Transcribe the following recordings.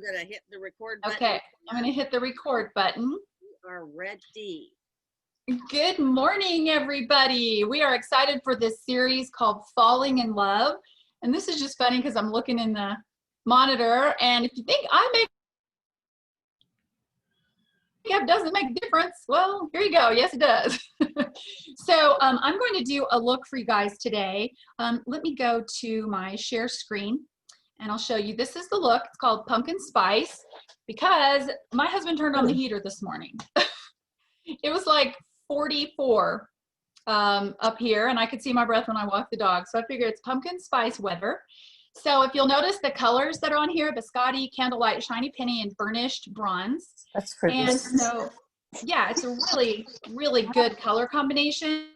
We're gonna hit the record button. Okay, I'm gonna hit the record button. We are ready. Good morning, everybody. We are excited for this series called Falling in Love. And this is just funny because I'm looking in the monitor, and if you think makeup doesn't make a difference, well, here you go. Yes, it does. So I'm going to do a look for you guys today. Let me go to my share screen and I'll show you. This is the look. It's called Pumpkin Spice because my husband turned on the heater this morning. It was like 44 up here, and I could see my breath when I walked the dog. So I figured it's pumpkin spice weather. So if you'll notice the colors that are on here, biscotti, candlelight, shiny penny, and burnished bronze. That's pretty. And so, yeah, it's a really, really good color combination.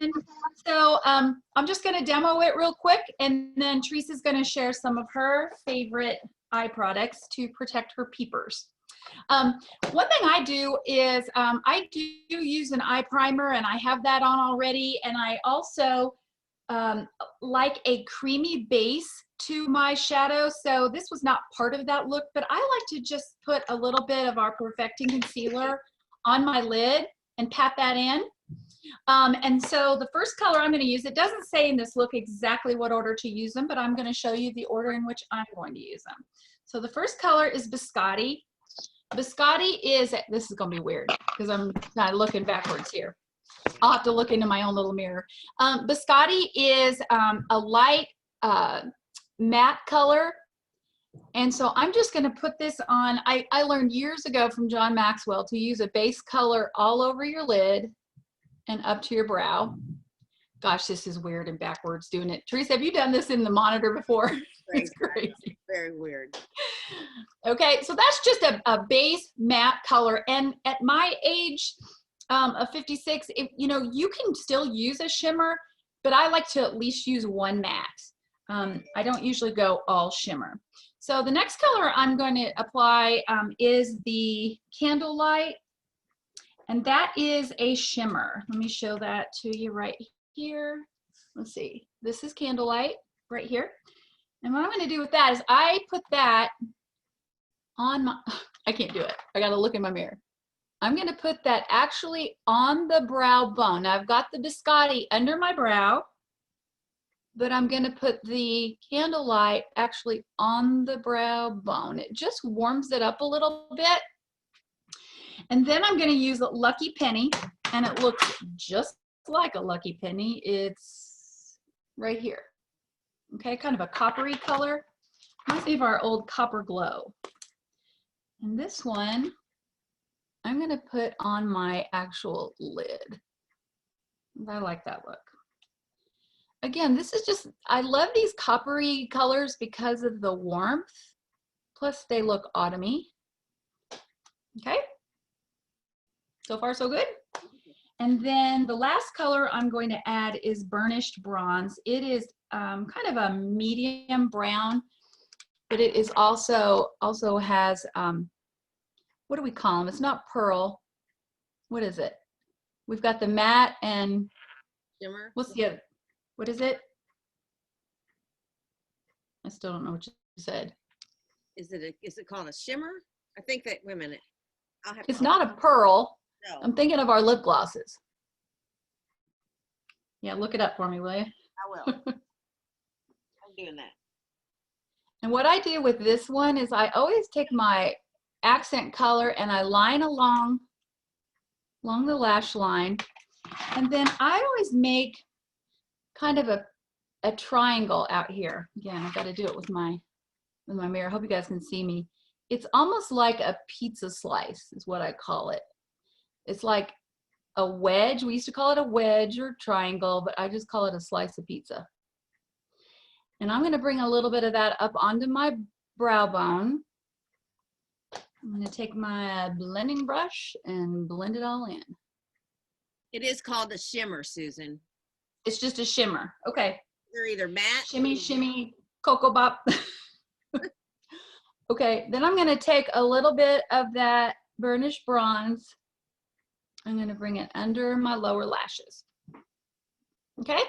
So I'm just going to demo it real quick, and then Teresa's going to share some of her favorite eye products to protect her peepers. One thing I do is I do use an eye primer, and I have that on already, and I also like a creamy base to my shadow. So this was not part of that look, but I like to just put a little bit of our Perfecting Concealer on my lid and pat that in. And so the first color I'm going to use, it doesn't say in this look exactly what order to use them, but I'm going to show you the order in which I'm going to use them. So the first color is Biscotti. Biscotti is, this is going to be weird because I'm not looking backwards here. I'll have to look into my own little mirror. Biscotti is a light matte color. And so I'm just going to put this on. I learned years ago from John Maxwell to use a base color all over your lid and up to your brow. Gosh, this is weird and backwards doing it. Teresa, have you done this in the monitor before? It's crazy. Very weird. Okay, so that's just a base matte color. And at my age of 56, you know, you can still use a shimmer, but I like to at least use one matte. I don't usually go all shimmer. So the next color I'm going to apply is the Candlelight, and that is a shimmer. Let me show that to you right here. Let's see. This is Candlelight right here. And what I'm going to do with that is I put that on my, I can't do it. I got to look in my mirror. I'm going to put that actually on the brow bone. Now I've got the Biscotti under my brow, but I'm going to put the Candlelight actually on the brow bone. It just warms it up a little bit. And then I'm going to use Lucky Penny, and it looks just like a Lucky Penny. It's right here. Okay, kind of a coppery color. Reminds me of our old Copper Glow. And this one, I'm going to put on my actual lid. I like that look. Again, this is just, I love these coppery colors because of the warmth. Plus, they look autumny. Okay. So far, so good. And then the last color I'm going to add is Burnished Bronze. It is kind of a medium brown, but it is also has, what do we call them? It's not pearl. What is it? We've got the matte and Shimmer. what's the other? What is it? I still don't know what you said. Is it called a shimmer? I think that, wait a minute. It's not a pearl. No. I'm thinking of our lip glosses. Yeah, look it up for me, will you? I will. I'm doing that. And what I do with this one is I always take my accent color and I line along the lash line. And then I always make kind of a triangle out here. Again, I've got to do it with my mirror. I hope you guys can see me. It's almost like a pizza slice is what I call it. It's like a wedge. We used to call it a wedge or triangle, but I just call it a slice of pizza. And I'm going to bring a little bit of that up onto my brow bone. I'm going to take my blending brush and blend it all in. It is called a shimmer, Susan. It's just a shimmer. Okay. They're either matte. Shimmy, shimmy, Cocoa Bop. Okay, then I'm going to take a little bit of that burnished bronze. I'm going to bring it under my lower lashes. Okay?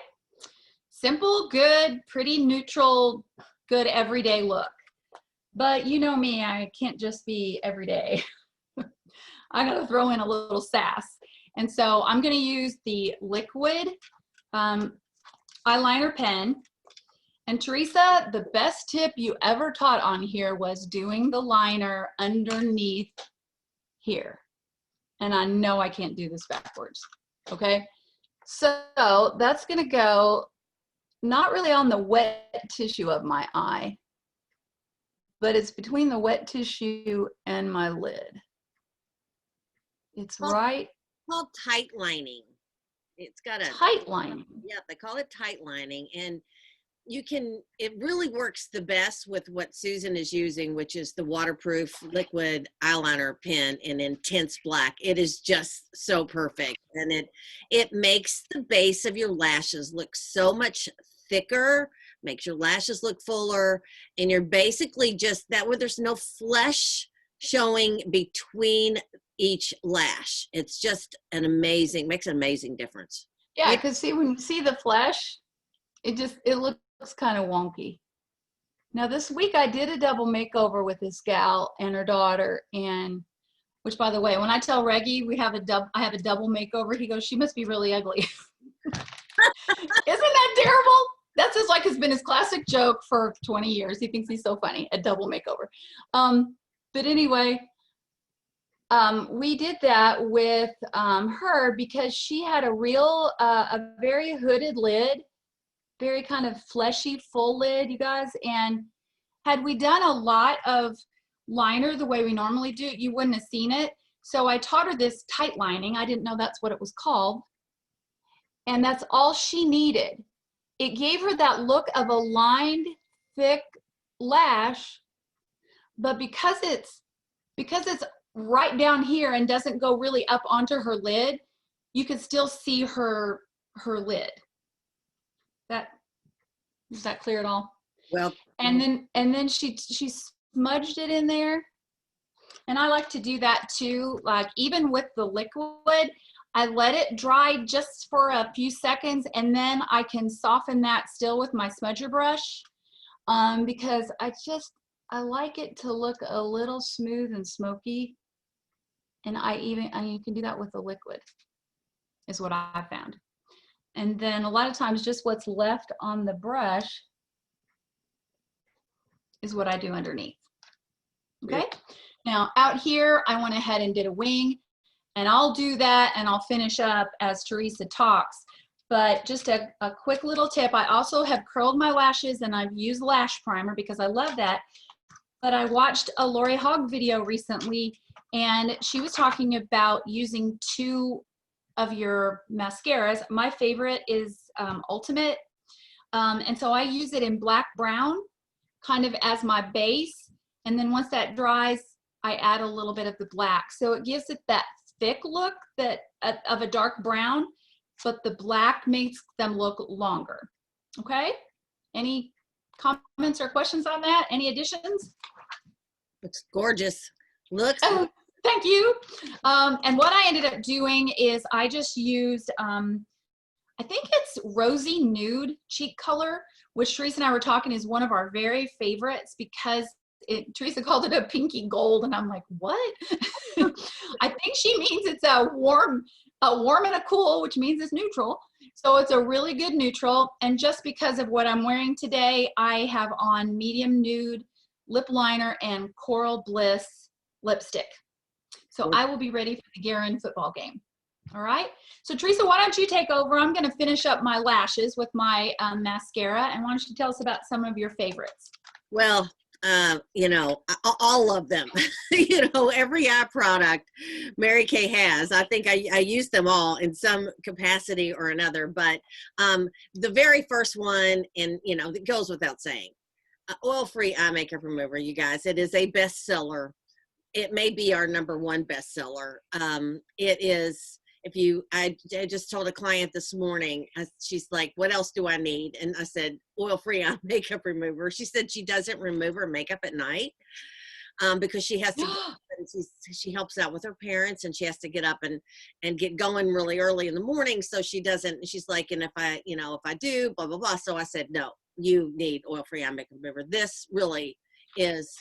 Simple, good, pretty neutral, good everyday look. But you know me, I can't just be every day. I gotta throw in a little sass. And so I'm gonna use the liquid eyeliner pen. And Teresa, the best tip you ever taught on here was doing the liner underneath here. And I know I can't do this backwards, okay? So that's gonna go not really on the wet tissue of my eye, but it's between the wet tissue and my lid. It's right. Called tight lining. It's got a tight lining. Yeah, they call it tight lining, and it really works the best with what Susan is using, which is the waterproof liquid eyeliner pen in intense black. It is just so perfect, and it makes the base of your lashes look so much thicker, makes your lashes look fuller, and you're basically just that way there's no flesh showing between each lash. It's just makes an amazing difference. Yeah, because see, when you see the flesh, it looks kind of wonky. Now this week I did a double makeover with this gal and her daughter, and which, by the way, when I tell Reggie I have a double makeover, he goes, "She must be really ugly." Isn't that terrible? That's just like has been his classic joke for 20 years. He thinks he's so funny, a double makeover. But anyway, we did that with her because she had a very hooded lid, very kind of fleshy, full lid, you guys. And had we done a lot of liner the way we normally do, you wouldn't have seen it. So I taught her this tight lining. I didn't know that's what it was called. And that's all she needed. It gave her that look of a lined, thick lash, but because it's right down here and doesn't go really up onto her lid, you can still see her lid. Is that clear at all? Well, and then she smudged it in there, and I like to do that too. Like even with the liquid, I let it dry just for a few seconds, and then I can soften that still with my smudger brush, because I like it to look a little smooth and smoky. And you can do that with the liquid, is what I found. And then a lot of times just what's left on the brush is what I do underneath. Okay. Now out here, I went ahead and did a wing, and I'll do that and I'll finish up as Teresa talks. But just a quick little tip. I also have curled my lashes, and I've used lash primer because I love that. But I watched a Lori Hogg video recently, and she was talking about using 2 of your mascaras. My favorite is Ultimate. And so I use it in black brown kind of as my base. And then once that dries, I add a little bit of the black. So it gives it that thick look of a dark brown, but the black makes them look longer. Okay? Any comments or questions on that? Any additions? Looks gorgeous. Looks. Oh, thank you. And what I ended up doing is I just used, I think it's Rosy Nude Cheek Color, which Teresa and I were talking is one of our very favorites because Teresa called it a pinky gold, and I'm like, what? I think she means it's a warm and a cool, which means it's neutral. So it's a really good neutral. And just because of what I'm wearing today, I have on medium nude lip liner and Coral Bliss lipstick. So I will be ready for the Garin football game. All right. So Teresa, why don't you take over? I'm going to finish up my lashes with my mascara. And why don't you tell us about some of your favorites? Well, you know, all of them, you know, every eye product Mary Kay has, I think I use them all in some capacity or another. But the very first one, and, you know, it goes without saying, oil-free eye makeup remover, you guys. It is a bestseller. It may be our #1 bestseller. It is. I just told a client this morning, she's like, what else do I need? And I said, oil-free eye makeup remover. She said she doesn't remove her makeup at night because she has to, she helps out with her parents, and she has to get up and get going really early in the morning. So she doesn't, she's like, and if I do, blah, blah, blah. So I said, no, you need oil-free eye makeup remover. This really is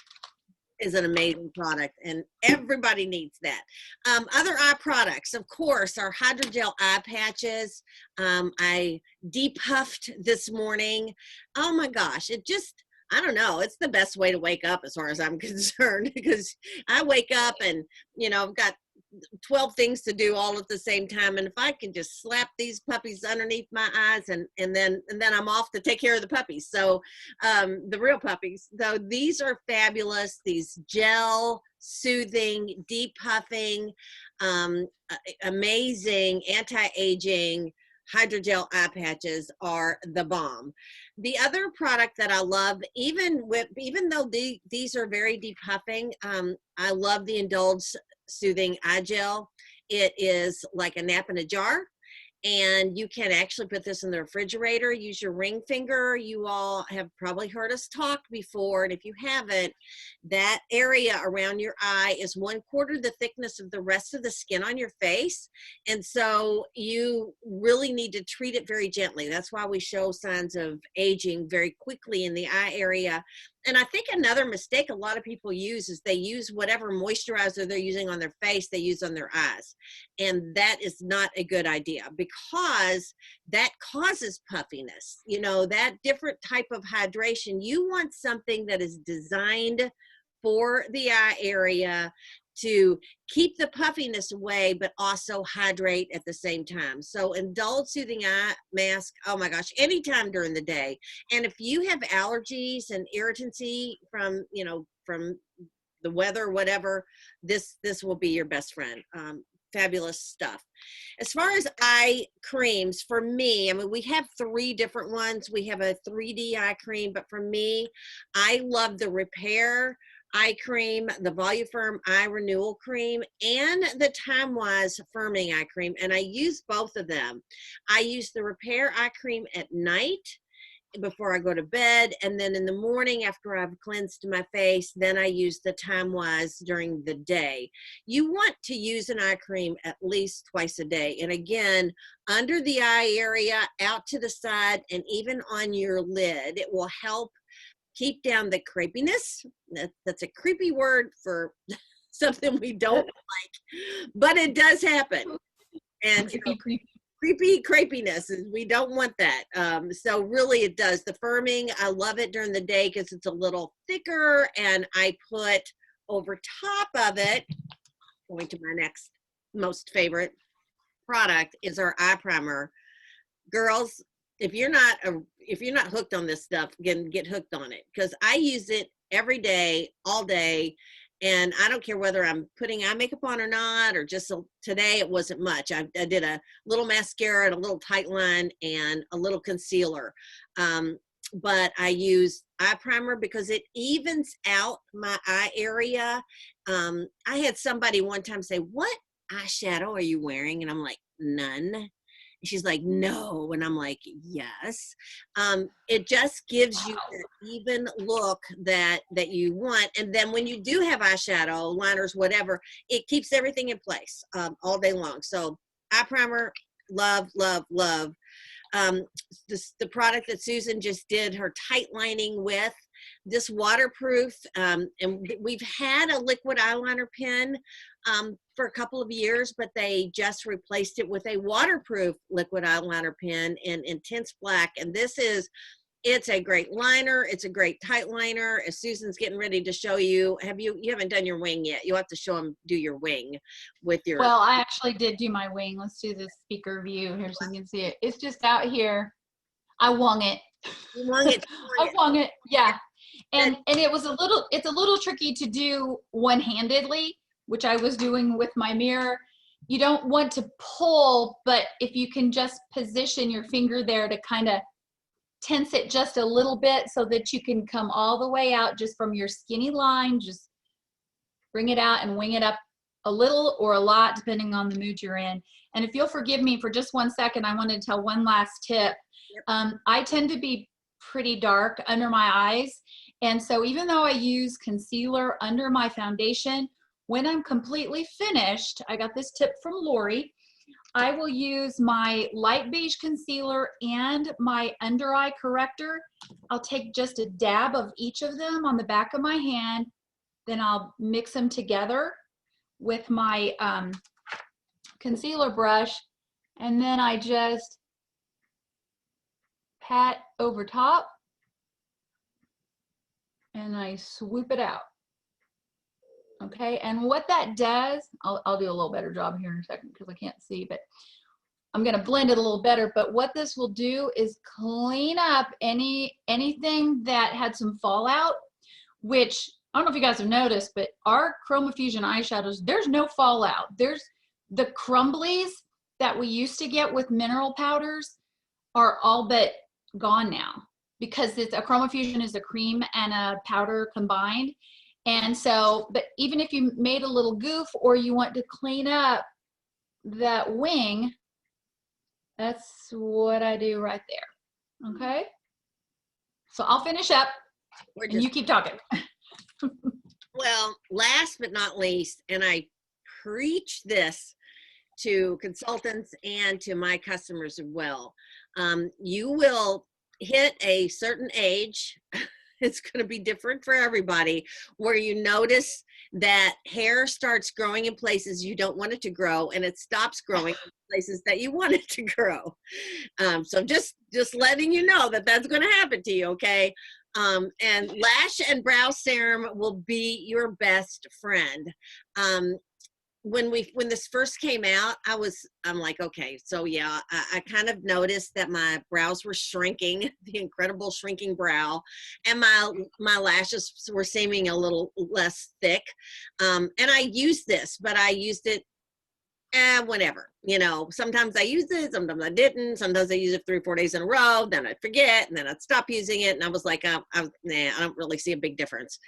is an amazing product, and everybody needs that. Other eye products, of course, are hydrogel eye patches. I depuffed this morning. Oh my gosh, it just, I don't know, it's the best way to wake up as far as I'm concerned, because I wake up and, I've got 12 things to do all at the same time, and if I can just slap these puppies underneath my eyes, and then I'm off to take care of the puppies, so the real puppies. So these are fabulous, these gel soothing, depuffing, amazing anti-aging hydrogel eye patches are the bomb. The other product that I love, even though these are very depuffing, I love the Indulge Soothing Eye Gel. It is like a nap in a jar, and you can actually put this in the refrigerator. Use your ring finger. You all have probably heard us talk before, and if you haven't, that area around your eye is 1/4 the thickness of the rest of the skin on your face, and so you really need to treat it very gently. That's why we show signs of aging very quickly in the eye area. And I think another mistake a lot of people use is they use whatever moisturizer they're using on their face, they use on their eyes. And that is not a good idea, because that causes puffiness. That different type of hydration, you want something that is designed for the eye area to keep the puffiness away, but also hydrate at the same time. So Indulge Soothing Eye Mask, oh my gosh, anytime during the day. And if you have allergies and irritancy from the weather, whatever, this will be your best friend. Fabulous stuff. As far as eye creams, for me, I mean, we have 3 different ones. We have a 3D eye cream, but for me, I love the Repair eye cream, the Voluform eye renewal cream, and the Time Wise firming eye cream, and I use both of them. I use the Repair eye cream at night before I go to bed, and then in the morning after I've cleansed my face, then I use the Time Wise during the day. You want to use an eye cream at least twice a day, and again, under the eye area, out to the side, and even on your lid. It will help keep down the crepiness. That's a creepy word for something we don't like, but it does happen. And creepy crepiness, is we don't want that. So really it does. The firming, I love it during the day because it's a little thicker, and I put over top of it, going to my next most favorite product, is our eye primer. Girls, if you're not hooked on this stuff, get hooked on it, because I use it every day, all day, and I don't care whether I'm putting eye makeup on or not, or just today it wasn't much. I did a little mascara and a little tight line and a little concealer, but I use eye primer because it evens out my eye area. I had somebody one time say, "What eyeshadow are you wearing?" And I'm like, "None." She's like, "No." And I'm like, "Yes." It just gives you that even look that you want. And then when you do have eyeshadow, liners, whatever, it keeps everything in place all day long. So eye primer, love, love, love. The product that Susan just did her tight lining with, this waterproof, and we've had a liquid eyeliner pen for a couple of years, but they just replaced it with a waterproof liquid eyeliner pen in Intense Black, and it's a great liner. It's a great tight liner. As Susan's getting ready to show you, you haven't done your wing yet. You'll have to show them do your wing with your. Well, I actually did do my wing. Let's do the speaker view here so you can see it. It's just out here. I wung it. You wung it. I wung it. Yeah. And it's a little tricky to do one-handedly, which I was doing with my mirror. You don't want to pull, but if you can just position your finger there to kind of tense it just a little bit so that you can come all the way out just from your skinny line, just bring it out and wing it up a little or a lot, depending on the mood you're in. And if you'll forgive me for just 1 second, I want to tell one last tip. I tend to be pretty dark under my eyes. And so even though I use concealer under my foundation, when I'm completely finished, I got this tip from Lori, I will use my light beige concealer and my under eye corrector. I'll take just a dab of each of them on the back of my hand, then I'll mix them together with my concealer brush, and then I just pat over top and I swoop it out. Okay, and what that does, I'll do a little better job here in a second because I can't see, but I'm going to blend it a little better. But what this will do is clean up anything that had some fallout, which I don't know if you guys have noticed, but our Chroma Fusion eyeshadows, there's no fallout. There's the crumblies that we used to get with mineral powders are all but gone now, because it's a Chroma Fusion is a cream and a powder combined. And so, but even if you made a little goof or you want to clean up that wing, that's what I do right there. Okay. So I'll finish up and you keep talking. Well, last but not least, and I preach this to consultants and to my customers as well, you will hit a certain age, it's going to be different for everybody, where you notice that hair starts growing in places you don't want it to grow, and it stops growing in places that you want it to grow. So just letting you know that that's going to happen to you, okay? And lash and brow serum will be your best friend. When this first came out, I'm like, okay, so yeah, I kind of noticed that my brows were shrinking, the incredible shrinking brow, and my lashes were seeming a little less thick. And I used this, but I used it whenever, you know, sometimes I used it, sometimes I didn't, sometimes I use it 3 or 4 days in a row, then I'd forget, and then I'd stop using it. And I was like, nah, I don't really see a big difference.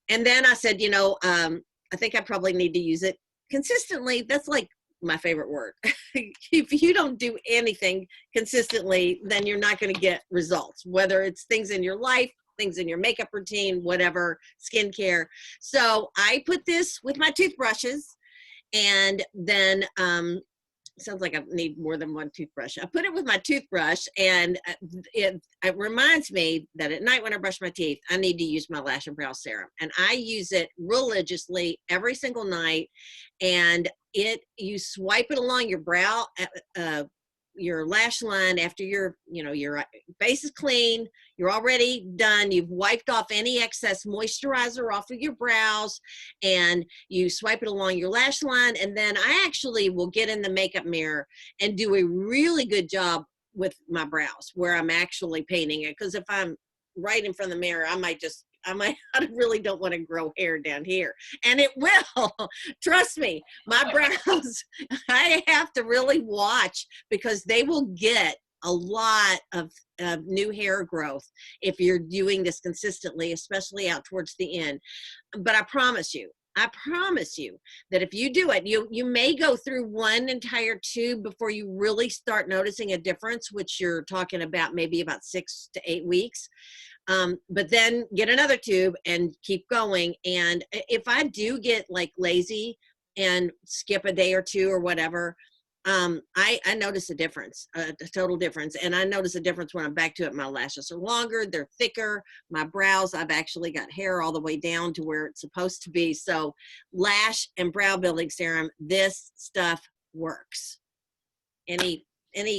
And then I said, you know, I think I probably need to use it consistently. That's like my favorite word. If you don't do anything consistently, then you're not going to get results, whether it's things in your life, things in your makeup routine, whatever, skincare. So I put this with my toothbrushes, and then sounds like I need more than one toothbrush. I put it with my toothbrush, and it reminds me that at night when I brush my teeth, I need to use my lash and brow serum. And I use it religiously every single night. And you swipe it along your brow, your lash line after your face is clean, you're already done, you've wiped off any excess moisturizer off of your brows, and you swipe it along your lash line. And then I actually will get in the makeup mirror and do a really good job with my brows where I'm actually painting it, because if I'm right in front of the mirror, I really don't want to grow hair down here. And it will. Trust me, my brows, I have to really watch, because they will get a lot of new hair growth if you're doing this consistently, especially out towards the end. But I promise you that if you do it, you may go through one entire tube before you really start noticing a difference, which you're talking about maybe about 6 to 8 weeks. But then get another tube and keep going. And if I do get like lazy and skip a day or two or whatever, I notice a difference, a total difference. And I notice a difference when I'm back to it. My lashes are longer, they're thicker. My brows, I've actually got hair all the way down to where it's supposed to be. So lash and brow building serum, this stuff works. You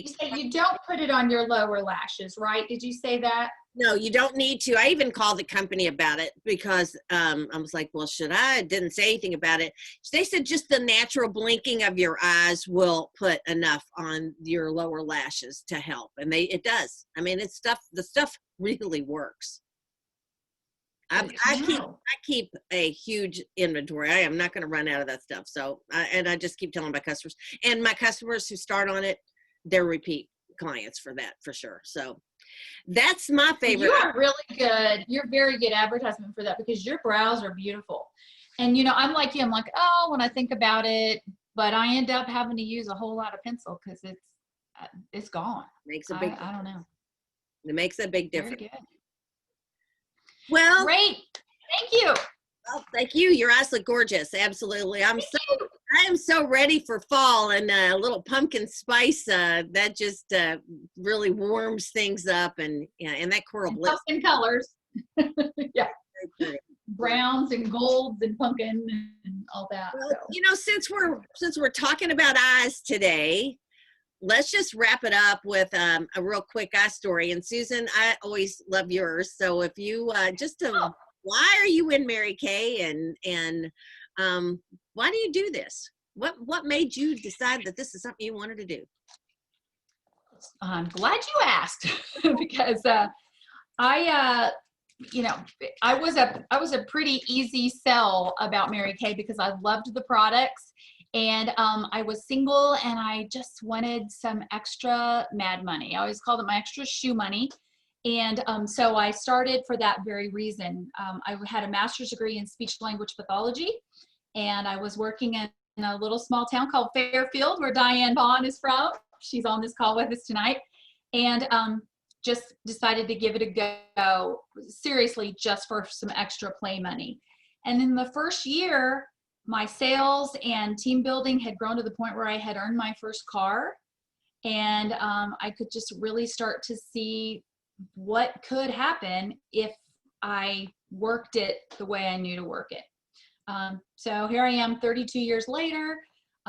say you don't put it on your lower lashes, right? Did you say that? No, you don't need to. I even called the company about it, because I was like, well, should I? Didn't say anything about it. They said just the natural blinking of your eyes will put enough on your lower lashes to help. And it does. I mean, the stuff really works. I keep a huge inventory. I am not going to run out of that stuff. So, and I just keep telling my customers, and my customers who start on it, they're repeat clients for that, for sure. So that's my favorite. You are really good. You're very good advertisement for that, because your brows are beautiful. And, you know, I'm like you. I'm like, oh, when I think about it, but I end up having to use a whole lot of pencil because it's gone. Makes a big. I don't know. It makes a big difference. Very good. Well, great. Thank you. Well, thank you. Your eyes look gorgeous. Absolutely. I am so ready for fall, and a little pumpkin spice that just really warms things up, and that coral bliss. Pumpkin colors. Yeah. browns and golds and pumpkin and all that. Well, So you know, since we're talking about eyes today, let's just wrap it up with a real quick eye story. And Susan, I always love yours. So if you why are you in Mary Kay, and why do you do this? What made you decide that this is something you wanted to do? I'm glad you asked because I you know, I was a pretty easy sell about Mary Kay because I loved the products, and I was single and I just wanted some extra mad money. I always called it my extra shoe money. And so I started for that very reason. I had a master's degree in speech language pathology, and I was working in a little small town called Fairfield, where Diane Vaughn is from. She's on this call with us tonight. And just decided to give it a go, seriously, just for some extra play money. And in the first year, my sales and team building had grown to the point where I had earned my first car. And I could just really start to see what could happen if I worked it the way I knew to work it. So here I am 32 years later.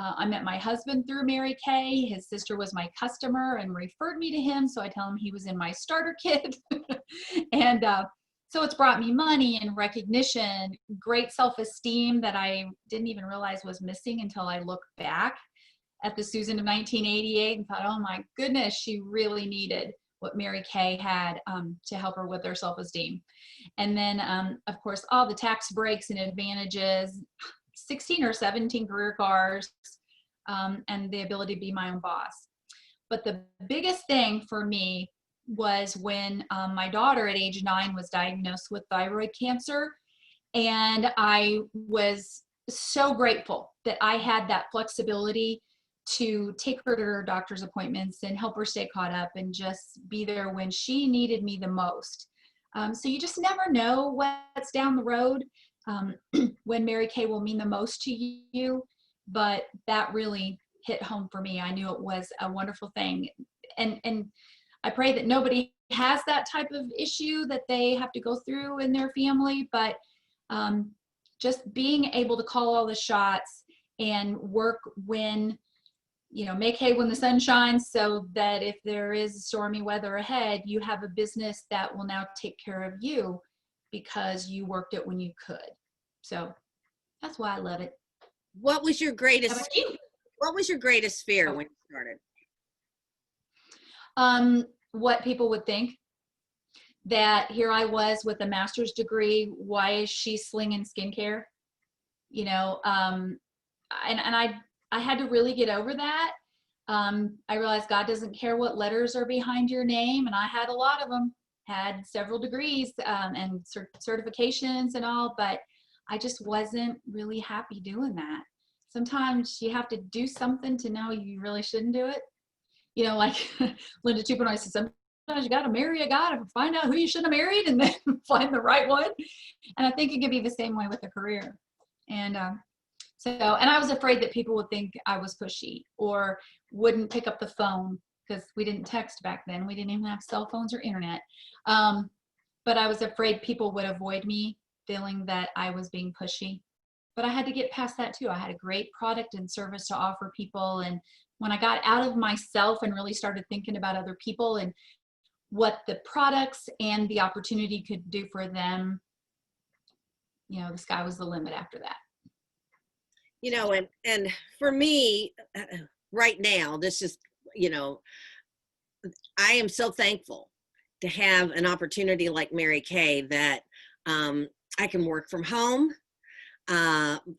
I met my husband through Mary Kay. His sister was my customer and referred me to him. So I tell him he was in my starter kit. And so it's brought me money and recognition, great self-esteem that I didn't even realize was missing until I looked back at the Susan of 1988 and thought, oh my goodness, she really needed what Mary Kay had to help her with her self-esteem. And then, of course, all the tax breaks and advantages, 16 or 17 career cars, and the ability to be my own boss. But the biggest thing for me was when my daughter at age 9 was diagnosed with thyroid cancer. And I was so grateful that I had that flexibility to take her to her doctor's appointments and help her stay caught up and just be there when she needed me the most. So you just never know what's down the road. When Mary Kay will mean the most to you, but that really hit home for me. I knew it was a wonderful thing. And I pray that nobody has that type of issue that they have to go through in their family, but just being able to call all the shots and work when, you know, make hay when the sun shines, so that if there is stormy weather ahead, you have a business that will now take care of you because you worked it when you could. So that's why I love it. What was your greatest How about you? What was your greatest fear when you started? What people would think, that here I was with a master's degree, why is she slinging skincare? You know, and I had to really get over that. I realized God doesn't care what letters are behind your name, and I had a lot of them, had several degrees and certifications and all, but I just wasn't really happy doing that. Sometimes you have to do something to know you really shouldn't do it. You know, like Linda Tupenoy said, sometimes you got to marry a guy to find out who you should have married and then find the right one. And I think it could be the same way with a career. And and I was afraid that people would think I was pushy or wouldn't pick up the phone, because we didn't text back then. We didn't even have cell phones or internet. But I was afraid people would avoid me, feeling that I was being pushy. But I had to get past that too. I had a great product and service to offer people. And when I got out of myself and really started thinking about other people and what the products and the opportunity could do for them, you know, the sky was the limit after that. You know, and for me, right now, this is, you know, I am so thankful to have an opportunity like Mary Kay that I can work from home.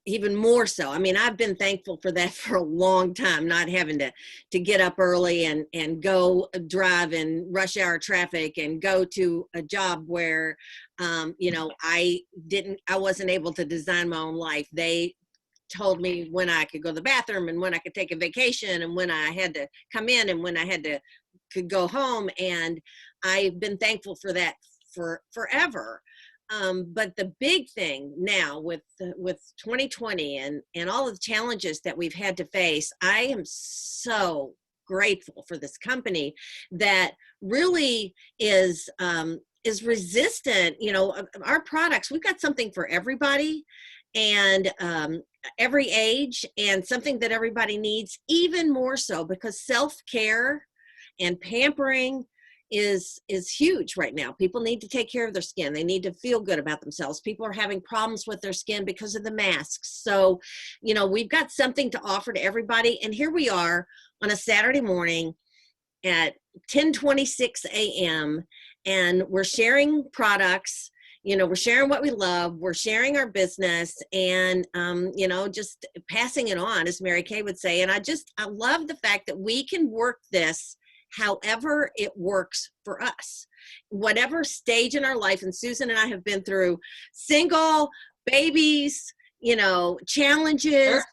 Even more so. I mean, I've been thankful for that for a long time, not having to get up early and go drive in rush hour traffic and go to a job where, you know, I wasn't able to design my own life. They told me when I could go to the bathroom and when I could take a vacation and when I had to come in and when I could go home. And I've been thankful for that for forever. But the big thing now with 2020 and all of the challenges that we've had to face, I am so grateful for this company that really is is resistant. You know, our products, we've got something for everybody, and every age, and something that everybody needs, even more so because self-care and pampering is huge right now. People need to take care of their skin. They need to feel good about themselves. People are having problems with their skin because of the masks. So, you know, we've got something to offer to everybody. And here we are on a Saturday morning at 10:26 a.m. and we're sharing products. You know, we're sharing what we love, we're sharing our business, and you know, just passing it on, as Mary Kay would say. And I love the fact that we can work this however it works for us, whatever stage in our life. And Susan and I have been through single, babies, you know, challenges.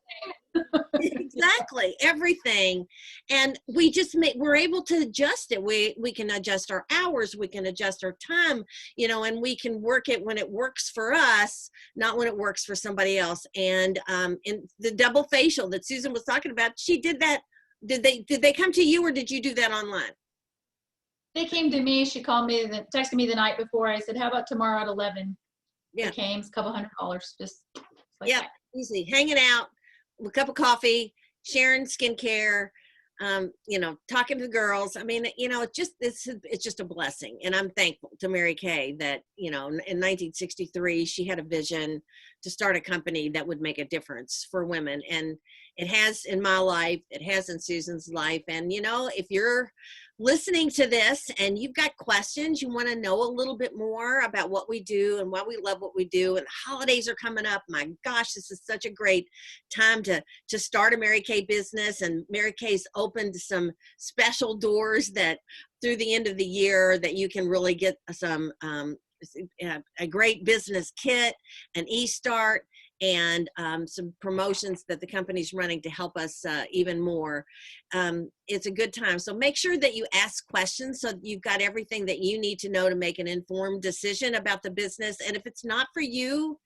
Exactly, everything. And we're able to adjust it. We can adjust our hours, we can adjust our time, you know, and we can work it when it works for us, not when it works for somebody else. And in the double facial that Susan was talking about, she did that. Did they come to you, or did you do that online? They came to me. She called me, texted me the night before. I said, how about tomorrow at 11? Yeah. They came. It's a couple $100. Just like yeah, that. Easy. Hanging out, a cup of coffee, sharing skincare, you know, talking to the girls. I mean, you know, it's just a blessing. And I'm thankful to Mary Kay that, you know, in 1963, she had a vision to start a company that would make a difference for women. And it has in my life, it has in Susan's life. And, you know, if you're listening to this and you've got questions, you want to know a little bit more about what we do and why we love what we do, and the holidays are coming up. My gosh, this is such a great time to start a Mary Kay business. And Mary Kay's opened some special doors that through the end of the year that you can really get some a great business kit, an e-start, and some promotions that the company's running to help us even more. It's a good time. So make sure that you ask questions so you've got everything that you need to know to make an informed decision about the business. And if it's not for you,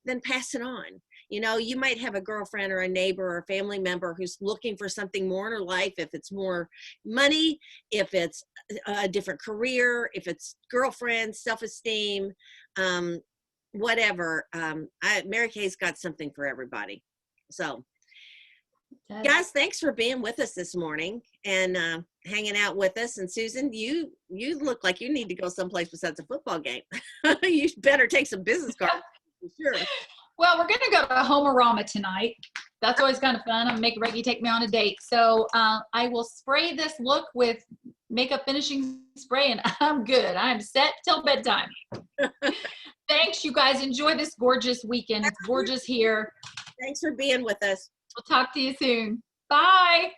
then pass it on. You know, you might have a girlfriend or a neighbor or a family member who's looking for something more in her life. If it's more money, if it's a different career, if it's girlfriends, self-esteem, whatever. Mary Kay's got something for everybody. So guys, thanks for being with us this morning and hanging out with us. And Susan, you look like you need to go someplace besides a football game. You better take some business cards for sure. Well, we're going to go to Homerama tonight. That's always kind of fun. I'm making Reggie take me on a date. So I will spray this look with makeup finishing spray, and I'm good. I'm set till bedtime. Thanks, you guys. Enjoy this gorgeous weekend. It's gorgeous here. Thanks for being with us. We'll talk to you soon. Bye.